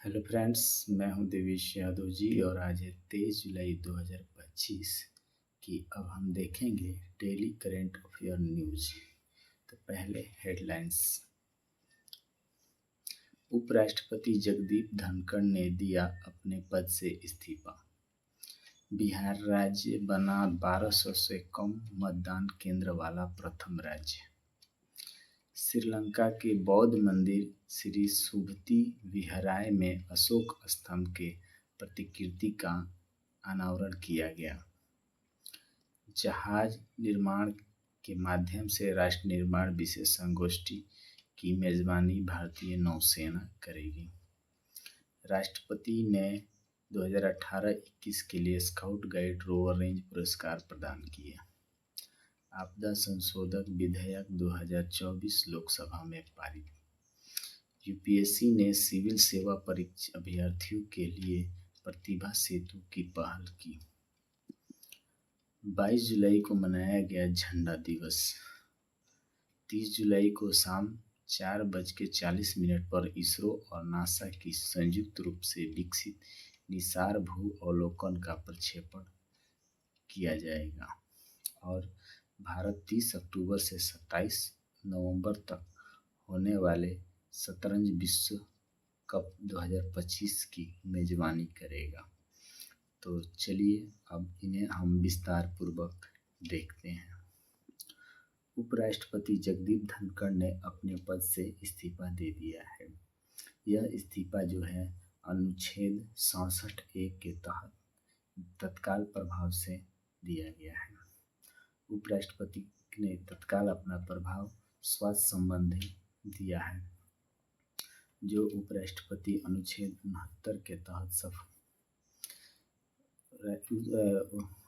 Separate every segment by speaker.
Speaker 1: Hello friends, मैं हूं देवेश यादव जी और आज है 23 जुलाई 2025 की। अब हम देखेंगे डेली करंट अफेयर न्यूज। तो पहले हेडलाइंस। उपराष्ट्रपति जगदीप धनखड़ ने दिया अपने पद से इस्तीफा। बिहार राज्य बना 1200 से कम मतदान केंद्र वाला प्रथम राज्य। श्रीलंका के बौद्ध मंदिर श्री सुबती विहाराय में अशोक स्तंभ के प्रतिकृति का अनावरण किया गया। जहाज निर्माण के माध्यम से राष्ट्र निर्माण विशेष संगोष्ठी की मेजबानी भारतीय नौसेना करेगी। राष्ट्रपति ने 2018-21 के लिए स्काउट गाइड रोवर रेंज पुरस्कार प्रदान किए। आपदा संशोधक विधेयक 2024 लोकसभा में पारित। यूपीएससी ने सिविल सेवा परीक्षा अभ्यर्थियों के लिए प्रतिभा सेतु की पहल की। 22 जुलाई को मनाया गया झंडा दिवस। 30 जुलाई को शाम 4:40 पर इसरो और नासा की संयुक्त रूप से विकसित निसार भू अवलोकन का प्रक्षेपण किया जाएगा और भारत 30 अक्टूबर से 27 नवंबर तक होने वाले शतरंज विश्व कप 2025 की मेजबानी करेगा। तो चलिए अब इन्हें हम विस्तार पूर्वक देखते हैं। उपराष्ट्रपति जगदीप धनखड़ ने अपने पद से इस्तीफा दे दिया है। यह इस्तीफा जो है अनुच्छेद 67(a) के तहत तत्काल प्रभाव से दिया गया है। उपराष्ट्रपति ने तत्काल अपना प्रभाव स्वास्थ्य संबंधी दिया है, जो उपराष्ट्रपति अनुच्छेद 69 के तहत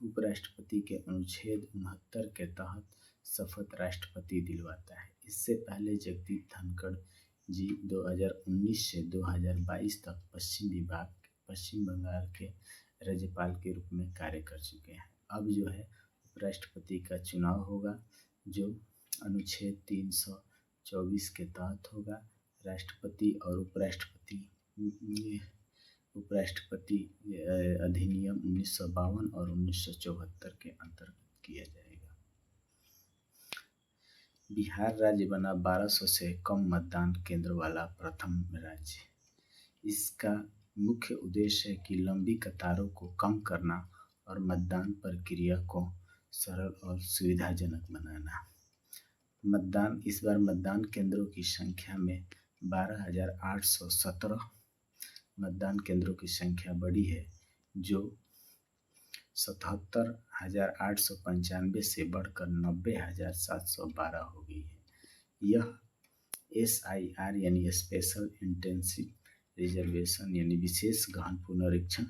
Speaker 1: उपराष्ट्रपति के अनुच्छेद 69 के तहत शपथ राष्ट्रपति दिलवाता है। इससे पहले जगदीप धनखड़ जी 2019 से 2022 तक पश्चिम बंगाल के राज्यपाल के रूप में कार्य कर चुके हैं। अब जो है उपराष्ट्रपति का चुनाव होगा, जो अनुच्छेद 324 के तहत होगा। राष्ट्रपति और उपराष्ट्रपति अधिनियम 1952 और 1974 के अंतर्गत किया जाएगा। बिहार राज्य बना 1200 से कम मतदान केंद्र वाला प्रथम राज्य। इसका मुख्य उद्देश्य है कि लंबी कतारों को कम करना और मतदान प्रक्रिया को सरल और सुविधाजनक बनाना। इस बार मतदान केंद्रों की संख्या में 12,817 मतदान केंद्रों की संख्या बढ़ी है, जो 77,895 से बढ़कर 90,712 हो गई है। यह SIR यानी स्पेशल इंटेंसिव रिजर्वेशन यानी विशेष गहन पुनरीक्षण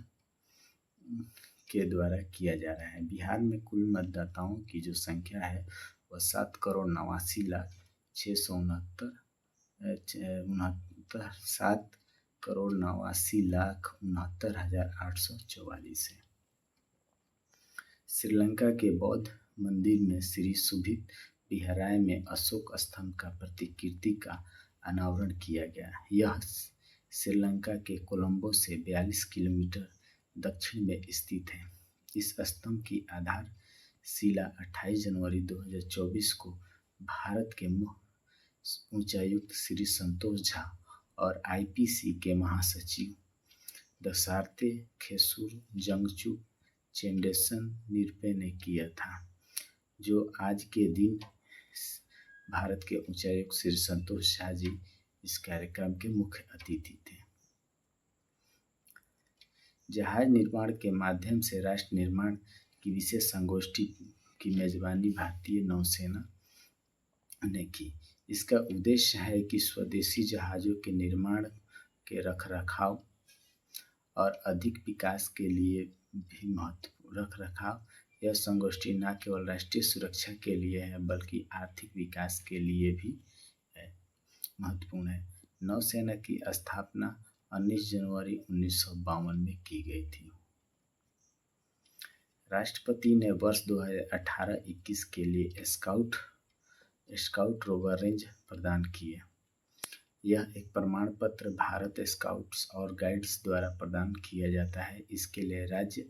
Speaker 1: के द्वारा किया जा रहा है। बिहार में कुल मतदाताओं की जो संख्या है वह 7,89,69,844 है। श्रीलंका के बौद्ध मंदिर में श्री सुभित विहाराय में अशोक स्तंभ का प्रतिकृति का अनावरण किया गया। यह श्रीलंका के कोलंबो से 42 किलोमीटर दक्षिण में स्थित है। इस स्तंभ की आधारशिला 28 जनवरी 2024 को भारत के उच्चायुक्त श्री संतोष झा और IPC के महासचिव दसार्थे खेसुर जंगचुक चेंडेसन निरपे ने किया था, जो आज के दिन भारत के उच्चायुक्त श्री संतोष झा जी इस कार्यक्रम के मुख्य अतिथि थे। जहाज निर्माण के माध्यम से राष्ट्र निर्माण की विशेष संगोष्ठी की मेजबानी भारतीय नौसेना ने की। इसका उद्देश्य है कि स्वदेशी जहाज़ों के निर्माण के रखरखाव और अधिक विकास के लिए भी महत्वपूर्ण रखरखाव। यह संगोष्ठी न केवल राष्ट्रीय सुरक्षा के लिए है बल्कि आर्थिक विकास के लिए भी महत्वपूर्ण है। नौसेना की स्थापना 19 जनवरी 1952 में की गई थी। राष्ट्रपति ने वर्ष 2018-21 के लिए स्काउट रोवर रेंज प्रदान किए। यह एक प्रमाण पत्र भारत स्काउट्स और गाइड्स द्वारा प्रदान किया जाता है। इसके लिए राज्य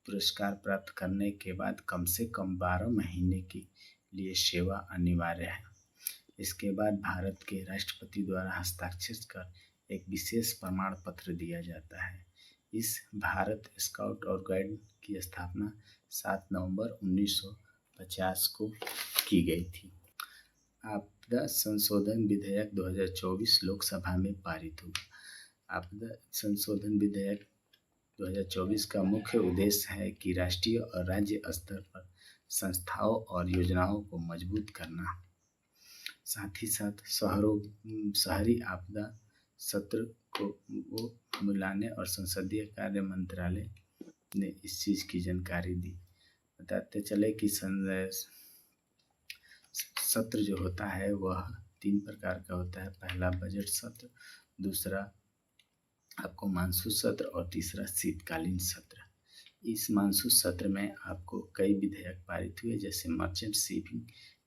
Speaker 1: पुरस्कार प्राप्त करने के बाद कम से कम 12 महीने के लिए सेवा अनिवार्य है। इसके बाद भारत के राष्ट्रपति द्वारा हस्ताक्षर कर एक विशेष प्रमाण पत्र दिया जाता है। इस भारत स्काउट और गाइड की स्थापना 7 नवंबर 1950 को की गई थी। आपदा संशोधन विधेयक 2024 लोकसभा में पारित हुआ। आपदा संशोधन विधेयक 2024 का मुख्य उद्देश्य है कि राष्ट्रीय और राज्य स्तर पर संस्थाओं और योजनाओं को मजबूत करना, साथ ही साथ शहरी आपदा सत्र को मिलाने और संसदीय कार्य मंत्रालय ने इस चीज़ की जानकारी दी। बताते चले कि सत्र जो होता है वह 3 प्रकार का होता है। पहला बजट सत्र, दूसरा आपको मानसून सत्र और तीसरा शीतकालीन सत्र। इस मानसून सत्र में आपको कई विधेयक पारित हुए, जैसे merchant shipping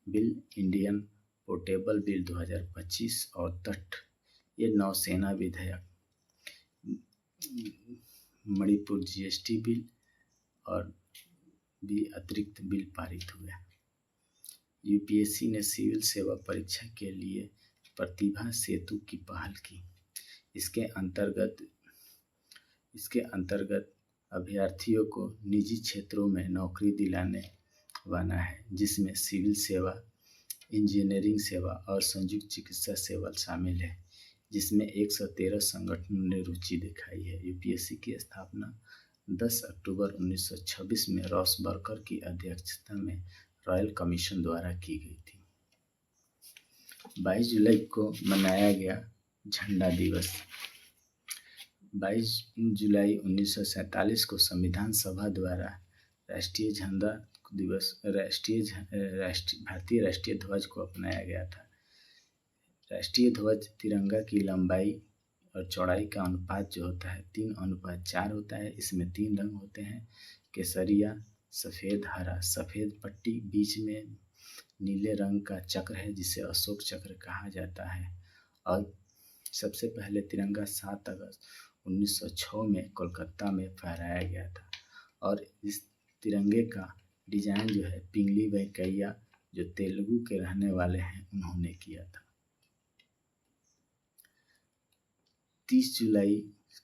Speaker 1: bill, Indian portable bill 2025 और तटीय नौसेना विधेयक, मणिपुर जीएसटी बिल और भी अतिरिक्त बिल पारित हुए। यूपीएससी ने सिविल सेवा परीक्षा के लिए प्रतिभा सेतु की पहल की। इसके अंतर्गत अभ्यर्थियों को निजी क्षेत्रों में नौकरी दिलाने वाला है, जिसमें सिविल सेवा, इंजीनियरिंग सेवा और संयुक्त चिकित्सा सेवा शामिल है, जिसमें 113 संगठनों ने रुचि दिखाई है। यूपीएससी की स्थापना 10 अक्टूबर 1926 में रॉस बर्कर की अध्यक्षता में रॉयल कमीशन द्वारा की गई थी। 22 जुलाई को मनाया गया झंडा दिवस। 22 जुलाई 1947 को संविधान सभा द्वारा राष्ट्रीय झंडा दिवस भारतीय राष्ट्रीय ध्वज को अपनाया गया था। राष्ट्रीय ध्वज तिरंगा की लंबाई और चौड़ाई का अनुपात जो होता है 3:4 होता है। इसमें 3 रंग होते हैं, केसरिया, सफ़ेद, हरा। सफ़ेद पट्टी, बीच में नीले रंग का चक्र है जिसे अशोक चक्र कहा जाता है। और सबसे पहले तिरंगा 7 अगस्त 1906 में कोलकाता में फहराया गया था। और इस तिरंगे का डिज़ाइन जो है पिंगली वेंकैया, जो तेलुगु के रहने वाले हैं, उन्होंने किया था। 30 जुलाई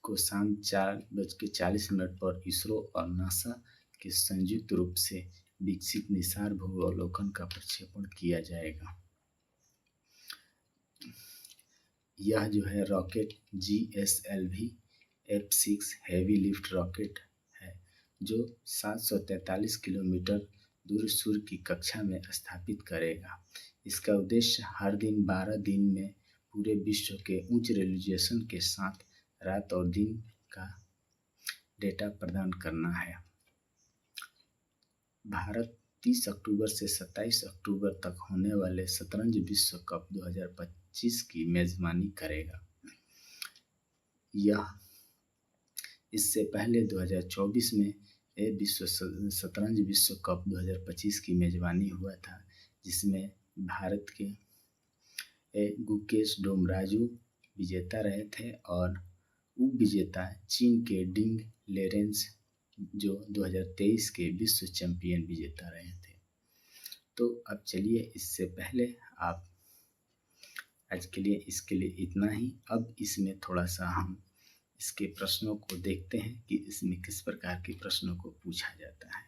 Speaker 1: को शाम 4:40 पर इसरो और नासा के संयुक्त रूप से विकसित निसार भूअवलोकन का प्रक्षेपण किया जाएगा। यह जो है rocket GSLV F6 heavy lift rocket है, जो 743 किलोमीटर दूर सूर्य की कक्षा में स्थापित करेगा। इसका उद्देश्य हर दिन 12 दिन में पूरे विश्व के उच्च रेजोल्यूशन के साथ रात और दिन का डेटा प्रदान करना है। भारत 30 अक्टूबर से 27 अक्टूबर तक होने वाले शतरंज विश्व कप 2025 की मेजबानी करेगा। यह इससे पहले 2024 में शतरंज विश्व कप 2025 की मेजबानी हुआ था, जिसमें भारत के गुकेश डोमराजू विजेता रहे थे और उप विजेता चीन के डिंग लेरेंस जो 2023 के विश्व चैंपियन विजेता रहे थे। तो अब चलिए, इससे पहले आप आज के लिए इसके लिए इतना ही। अब इसमें थोड़ा सा हम इसके प्रश्नों को देखते हैं कि इसमें किस प्रकार के प्रश्नों को पूछा जाता है।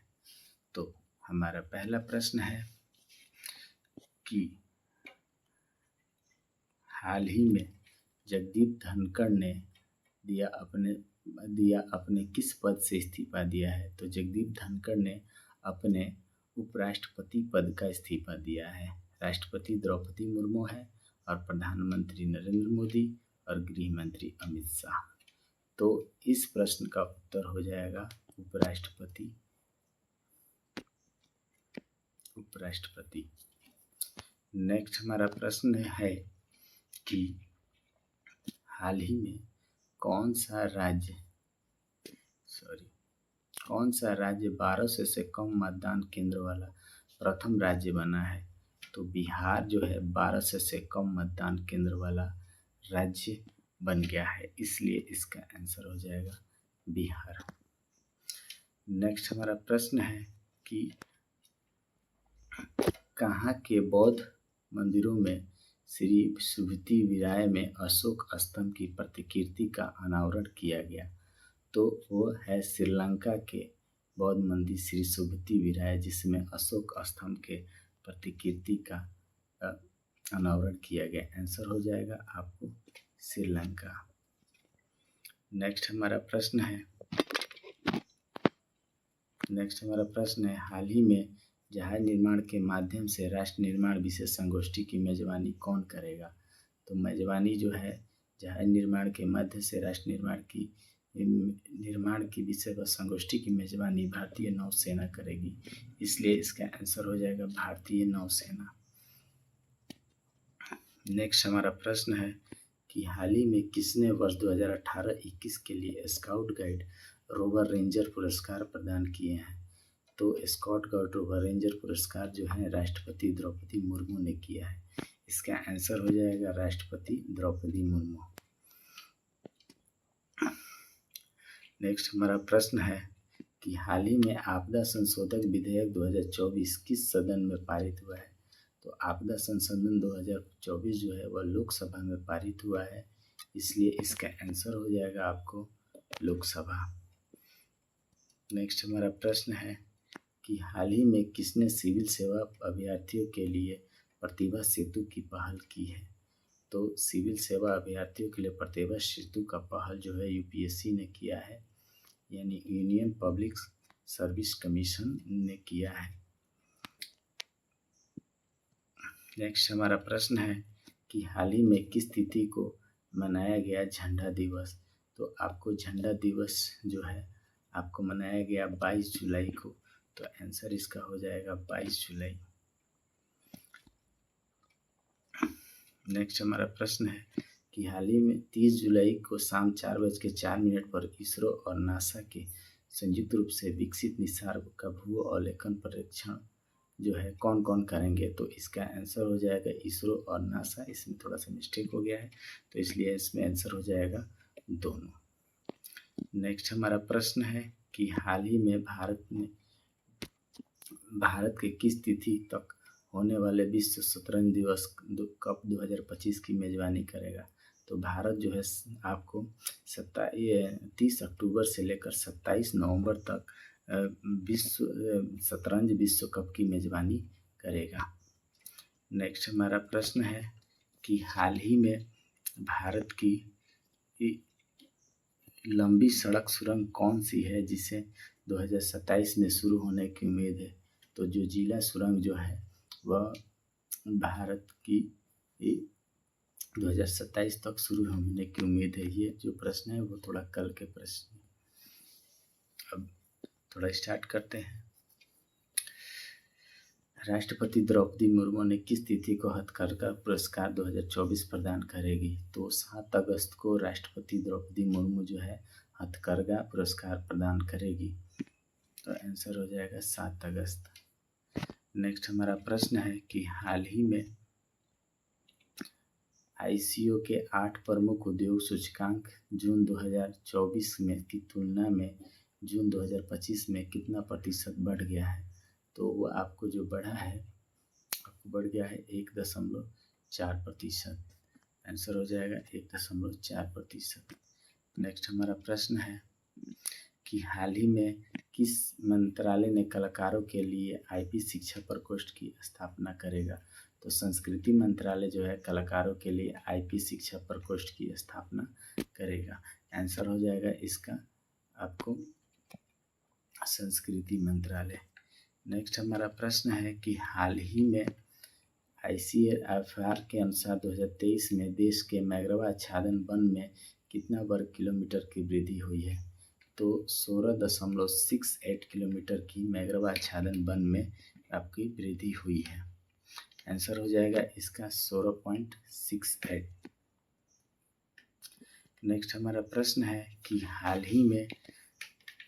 Speaker 1: तो हमारा पहला प्रश्न है कि हाल ही में जगदीप धनखड़ ने अपने किस पद से इस्तीफा दिया है। तो जगदीप धनखड़ ने अपने उपराष्ट्रपति पद का इस्तीफा दिया है। राष्ट्रपति द्रौपदी मुर्मू है और प्रधानमंत्री नरेंद्र मोदी और गृह मंत्री अमित शाह। तो इस प्रश्न का उत्तर हो जाएगा उपराष्ट्रपति। नेक्स्ट हमारा प्रश्न है कि हाल ही में कौन सा राज्य 1200 से कम मतदान केंद्र वाला प्रथम राज्य बना है। तो बिहार जो है 1200 से कम मतदान केंद्र वाला राज्य बन गया है, इसलिए इसका आंसर हो जाएगा बिहार। नेक्स्ट हमारा प्रश्न है कि कहाँ के बौद्ध मंदिरों में श्री सुभृति विराय में अशोक स्तंभ की प्रतिकृति का अनावरण किया गया? तो वो है श्रीलंका के बौद्ध मंदिर श्री सुभृति विराय, जिसमें अशोक स्तंभ के प्रतिकृति का अनावरण किया गया। आंसर हो जाएगा आपको श्रीलंका। नेक्स्ट हमारा प्रश्न है हाल ही में जहाज निर्माण के माध्यम से राष्ट्र निर्माण विशेष संगोष्ठी की मेजबानी कौन करेगा? तो मेजबानी जो है जहाज निर्माण के माध्यम से राष्ट्र निर्माण की विषय पर संगोष्ठी की मेजबानी भारतीय नौसेना करेगी, इसलिए इसका आंसर हो जाएगा भारतीय नौसेना। नेक्स्ट हमारा प्रश्न है कि हाल ही में किसने वर्ष 2018-21 के लिए स्काउट गाइड रोवर रेंजर पुरस्कार प्रदान किए हैं? तो स्काउट गाइड रोवर रेंजर पुरस्कार जो है राष्ट्रपति द्रौपदी मुर्मू ने किया है, इसका आंसर हो जाएगा राष्ट्रपति द्रौपदी मुर्मू। नेक्स्ट हमारा प्रश्न है कि हाल ही में आपदा संशोधन विधेयक 2024 किस सदन में पारित हुआ है? तो आपदा संशोधन 2024 जो है वह लोकसभा में पारित हुआ है, इसलिए इसका आंसर हो जाएगा आपको लोकसभा। नेक्स्ट हमारा प्रश्न है कि हाल ही में किसने सिविल सेवा अभ्यर्थियों के लिए प्रतिभा सेतु की पहल की है? तो सिविल सेवा अभ्यर्थियों के लिए प्रतिभा सेतु का पहल जो है यूपीएससी ने किया है, यानी यूनियन पब्लिक सर्विस कमीशन ने किया है। नेक्स्ट हमारा प्रश्न है कि हाल ही में किस तिथि को मनाया गया झंडा दिवस? तो आपको झंडा दिवस जो है आपको मनाया गया 22 जुलाई को, तो आंसर इसका हो जाएगा 22 जुलाई। नेक्स्ट हमारा प्रश्न है कि हाल ही में 30 जुलाई को शाम 4:04 पर इसरो और नासा के संयुक्त रूप से विकसित निसार का भू अवलोकन परीक्षण जो है कौन कौन करेंगे? तो इसका आंसर हो जाएगा इसरो और नासा। इसमें थोड़ा सा मिस्टेक हो गया है, तो इसलिए इसमें आंसर हो जाएगा दोनों। नेक्स्ट हमारा प्रश्न है कि हाल ही में भारत के किस तिथि तक होने वाले विश्व शतरंज दिवस कप 2025 की मेजबानी करेगा? तो भारत जो है आपको 30 अक्टूबर से लेकर 27 नवंबर तक शतरंज विश्व कप की मेजबानी करेगा। नेक्स्ट हमारा प्रश्न है कि हाल ही में भारत की लंबी सड़क सुरंग कौन सी है जिसे 2027 में शुरू होने की उम्मीद है? तो जो जिला सुरंग जो है वह भारत की 2027 तक शुरू होने की उम्मीद है। ये जो प्रश्न है वो थोड़ा कल के प्रश्न है। अब थोड़ा स्टार्ट करते हैं। राष्ट्रपति द्रौपदी मुर्मू ने किस तिथि को हथकरघा पुरस्कार 2024 प्रदान करेगी? तो 7 अगस्त को राष्ट्रपति द्रौपदी मुर्मू जो है हथकरघा पुरस्कार प्रदान करेगी, तो आंसर हो जाएगा 7 अगस्त। नेक्स्ट हमारा प्रश्न है कि हाल ही में आईसीओ के 8 प्रमुख उद्योग सूचकांक जून 2024 में की तुलना में जून 2025 में कितना प्रतिशत बढ़ गया है? तो वो आपको जो बढ़ा है आपको बढ़ गया है 1.4%। आंसर हो जाएगा 1.4%। नेक्स्ट हमारा प्रश्न है कि हाल ही में किस मंत्रालय ने कलाकारों के लिए आईपी शिक्षा प्रकोष्ठ की स्थापना करेगा? तो संस्कृति मंत्रालय जो है कलाकारों के लिए आईपी शिक्षा प्रकोष्ठ की स्थापना करेगा। आंसर हो जाएगा इसका आपको संस्कृति मंत्रालय। नेक्स्ट हमारा प्रश्न है कि हाल ही में ICAR के अनुसार 2023 में देश के मैंग्रोव आच्छादन वन में कितना वर्ग किलोमीटर की वृद्धि हुई है? तो 16.68 किलोमीटर की मैंग्रोव आच्छादन वन में आपकी वृद्धि हुई है। आंसर हो जाएगा इसका 16.68। नेक्स्ट हमारा प्रश्न है कि हाल ही में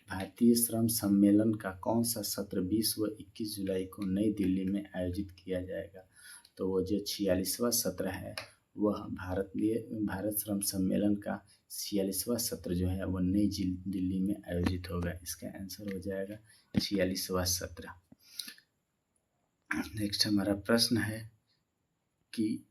Speaker 1: भारतीय श्रम सम्मेलन का कौन सा सत्र 20 व 21 जुलाई को नई दिल्ली में आयोजित किया जाएगा? तो वो जो 46वां सत्र है वह भारत श्रम सम्मेलन का 46वां सत्र जो है वो नई दिल्ली में आयोजित होगा। इसका आंसर हो जाएगा 46वां सत्र। नेक्स्ट हमारा प्रश्न है कि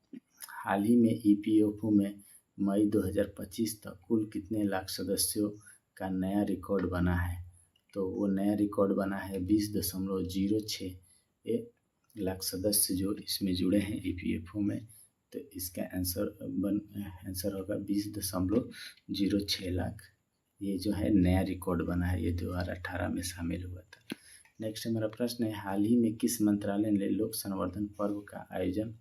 Speaker 1: हाल ही में ईपीएफओ में मई 2025 तक कुल कितने लाख सदस्यों का नया रिकॉर्ड बना है। तो वो नया रिकॉर्ड बना है 20.06 लाख सदस्य जो इसमें जुड़े हैं ईपीएफओ में। तो इसका आंसर होगा 20.06 लाख। ये जो है नया रिकॉर्ड बना है, ये 2018 में शामिल हुआ था। नेक्स्ट हमारा प्रश्न है हाल ही में किस मंत्रालय ने लोक संवर्धन पर्व का आयोजन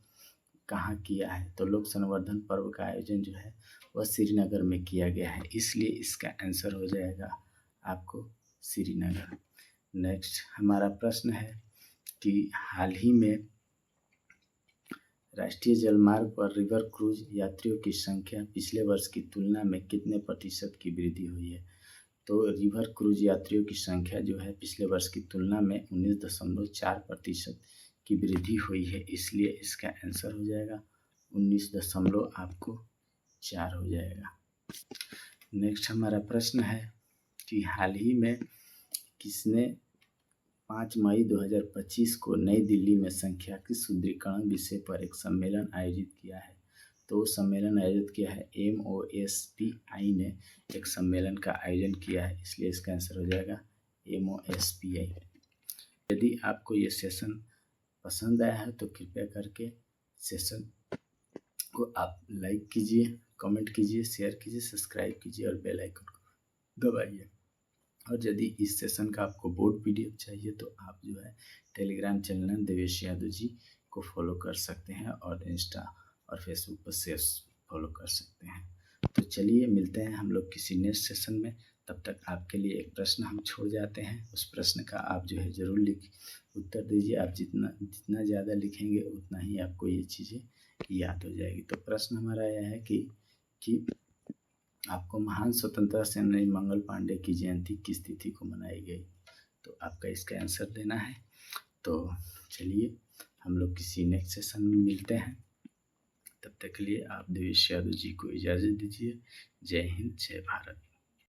Speaker 1: कहाँ किया है। तो लोक संवर्धन पर्व का आयोजन जो है वह श्रीनगर में किया गया है, इसलिए इसका आंसर हो जाएगा आपको श्रीनगर। नेक्स्ट हमारा प्रश्न है कि हाल ही में राष्ट्रीय जलमार्ग पर रिवर क्रूज यात्रियों की संख्या पिछले वर्ष की तुलना में कितने प्रतिशत की वृद्धि हुई है। तो रिवर क्रूज यात्रियों की संख्या जो है पिछले वर्ष की तुलना में 19.4% की वृद्धि हुई है, इसलिए इसका आंसर हो जाएगा 19.4 हो जाएगा। नेक्स्ट हमारा प्रश्न है कि हाल ही में किसने 5 मई 2025 को नई दिल्ली में सांख्यिकी सुदृढ़ीकरण विषय पर एक सम्मेलन आयोजित किया है। तो सम्मेलन आयोजित किया है MOSPI ने एक सम्मेलन का आयोजन किया है, इसलिए इसका आंसर हो जाएगा MOSPI। यदि आपको ये सेशन पसंद आया है तो कृपया करके सेशन को आप लाइक कीजिए, कमेंट कीजिए, शेयर कीजिए, सब्सक्राइब कीजिए और बेल आइकन को दबाइए। और यदि इस सेशन का आपको बोर्ड PDF चाहिए तो आप जो है टेलीग्राम चैनल देवेश यादव जी को फॉलो कर सकते हैं और इंस्टा और फेसबुक पर शेयर फॉलो कर सकते हैं। तो चलिए मिलते हैं हम लोग किसी नेक्स्ट सेशन में। तब तक आपके लिए एक प्रश्न हम छोड़ जाते हैं, उस प्रश्न का आप जो है ज़रूर उत्तर दीजिए। आप जितना ज़्यादा लिखेंगे उतना ही आपको ये चीज़ें याद हो जाएगी। तो प्रश्न हमारा यह है कि आपको महान स्वतंत्रता सेनानी मंगल पांडे की जयंती किस तिथि को मनाई गई। तो आपका इसका आंसर देना है। तो चलिए हम लोग किसी नेक्स्ट सेशन में मिलते हैं। तब तक के लिए आप देवेश यादव जी को इजाज़त दीजिए। जय हिंद, जय भारत।